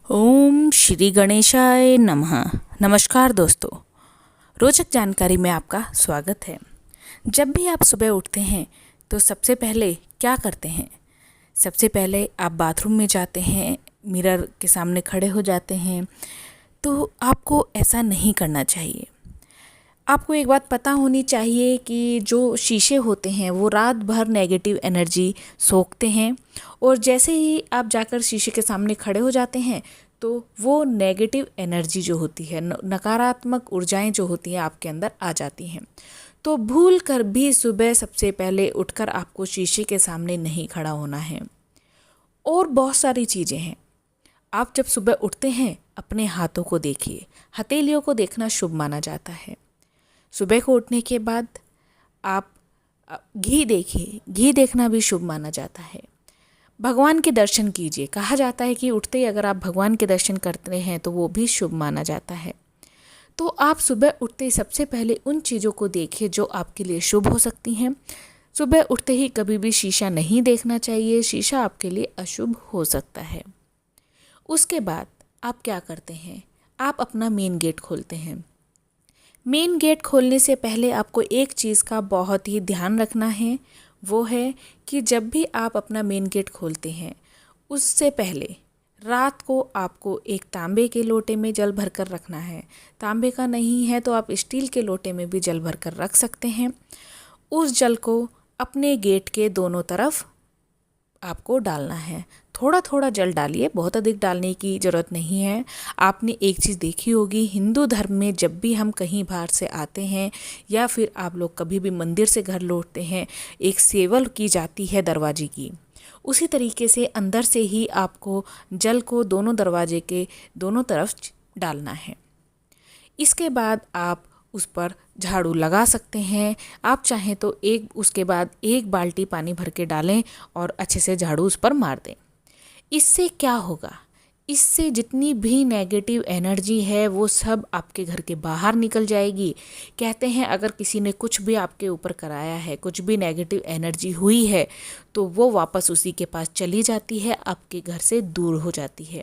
ओम श्री गणेशाय नमः। नमस्कार दोस्तों, रोचक जानकारी में आपका स्वागत है। जब भी आप सुबह उठते हैं तो सबसे पहले क्या करते हैं? सबसे पहले आप बाथरूम में जाते हैं, मिरर के सामने खड़े हो जाते हैं। तो आपको ऐसा नहीं करना चाहिए। आपको एक बात पता होनी चाहिए कि जो शीशे होते हैं वो रात भर नेगेटिव एनर्जी सोखते हैं, और जैसे ही आप जाकर शीशे के सामने खड़े हो जाते हैं तो वो नेगेटिव एनर्जी जो होती है, नकारात्मक ऊर्जाएं जो होती हैं आपके अंदर आ जाती हैं। तो भूल कर भी सुबह सबसे पहले उठकर आपको शीशे के सामने नहीं खड़ा होना है। और बहुत सारी चीज़ें हैं। आप जब सुबह उठते हैं अपने हाथों को देखिए। हथेलियों को देखना शुभ माना जाता है। सुबह को उठने के बाद आप घी देखिए, घी देखना भी शुभ माना जाता है। भगवान के दर्शन कीजिए। कहा जाता है कि उठते ही अगर आप भगवान के दर्शन करते हैं तो वो भी शुभ माना जाता है। तो आप सुबह उठते ही सबसे पहले उन चीज़ों को देखिए जो आपके लिए शुभ हो सकती हैं। सुबह उठते ही कभी भी शीशा नहीं देखना चाहिए, शीशा आपके लिए अशुभ हो सकता है। उसके बाद आप क्या करते हैं? आप अपना मेन गेट खोलते हैं। मेन गेट खोलने से पहले आपको एक चीज़ का बहुत ही ध्यान रखना है। वो है कि जब भी आप अपना मेन गेट खोलते हैं उससे पहले रात को आपको एक तांबे के लोटे में जल भर कर रखना है। तांबे का नहीं है तो आप स्टील के लोटे में भी जल भर कर रख सकते हैं। उस जल को अपने गेट के दोनों तरफ आपको डालना है। थोड़ा थोड़ा जल डालिए, बहुत अधिक डालने की ज़रूरत नहीं है। आपने एक चीज़ देखी होगी, हिंदू धर्म में जब भी हम कहीं बाहर से आते हैं या फिर आप लोग कभी भी मंदिर से घर लौटते हैं, एक सेवल की जाती है दरवाजे की। उसी तरीके से अंदर से ही आपको जल को दोनों दरवाजे के दोनों तरफ डालना है। इसके बाद आप उस पर झाड़ू लगा सकते हैं। आप चाहें तो उसके बाद एक बाल्टी पानी भर के डालें और अच्छे से झाड़ू उस पर मार दें। इससे क्या होगा? इससे जितनी भी नेगेटिव एनर्जी है वो सब आपके घर के बाहर निकल जाएगी। कहते हैं अगर किसी ने कुछ भी आपके ऊपर कराया है, कुछ भी नेगेटिव एनर्जी हुई है, तो वो वापस उसी के पास चली जाती है, आपके घर से दूर हो जाती है।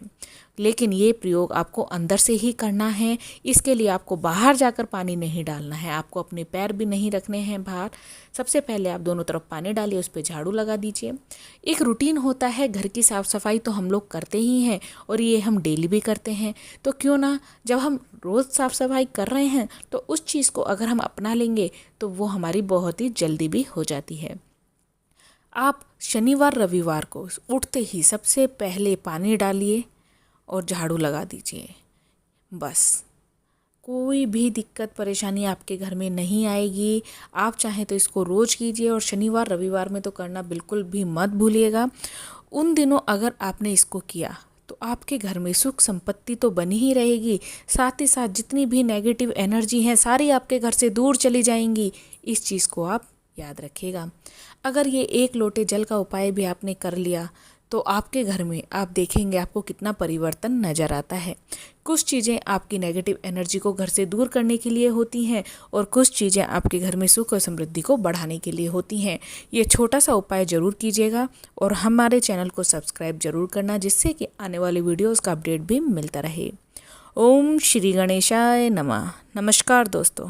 लेकिन ये प्रयोग आपको अंदर से ही करना है। इसके लिए आपको बाहर जाकर पानी नहीं डालना है, आपको अपने पैर भी नहीं रखने हैं बाहर। सबसे पहले आप दोनों तरफ पानी डालिए, उस पर झाड़ू लगा दीजिए। एक रूटीन होता है, घर की साफ़ सफाई तो हम लोग करते ही हैं और ये हम डेली भी करते हैं। तो क्यों ना जब हम रोज़ साफ़ सफाई कर रहे हैं तो उस चीज़ को अगर हम अपना लेंगे तो वो हमारी बहुत ही जल्दी भी हो जाती है। आप शनिवार रविवार को उठते ही सबसे पहले पानी डालिए और झाड़ू लगा दीजिए। बस कोई भी दिक्कत परेशानी आपके घर में नहीं आएगी। आप चाहें तो इसको रोज़ कीजिए और शनिवार रविवार में तो करना बिल्कुल भी मत भूलिएगा। उन दिनों अगर आपने इसको किया तो आपके घर में सुख संपत्ति तो बनी ही रहेगी, साथ ही साथ जितनी भी नेगेटिव एनर्जी है सारी आपके घर से दूर चली जाएंगी। इस चीज़ को आप याद रखिएगा। अगर ये एक लोटे जल का उपाय भी आपने कर लिया तो आपके घर में आप देखेंगे आपको कितना परिवर्तन नज़र आता है। कुछ चीज़ें आपकी नेगेटिव एनर्जी को घर से दूर करने के लिए होती हैं और कुछ चीज़ें आपके घर में सुख और समृद्धि को बढ़ाने के लिए होती हैं। ये छोटा सा उपाय ज़रूर कीजिएगा और हमारे चैनल को सब्सक्राइब ज़रूर करना, जिससे कि आने वाली वीडियोज़ का अपडेट भी मिलता रहे। ओम श्री गणेशाय नमः। नमस्कार दोस्तों।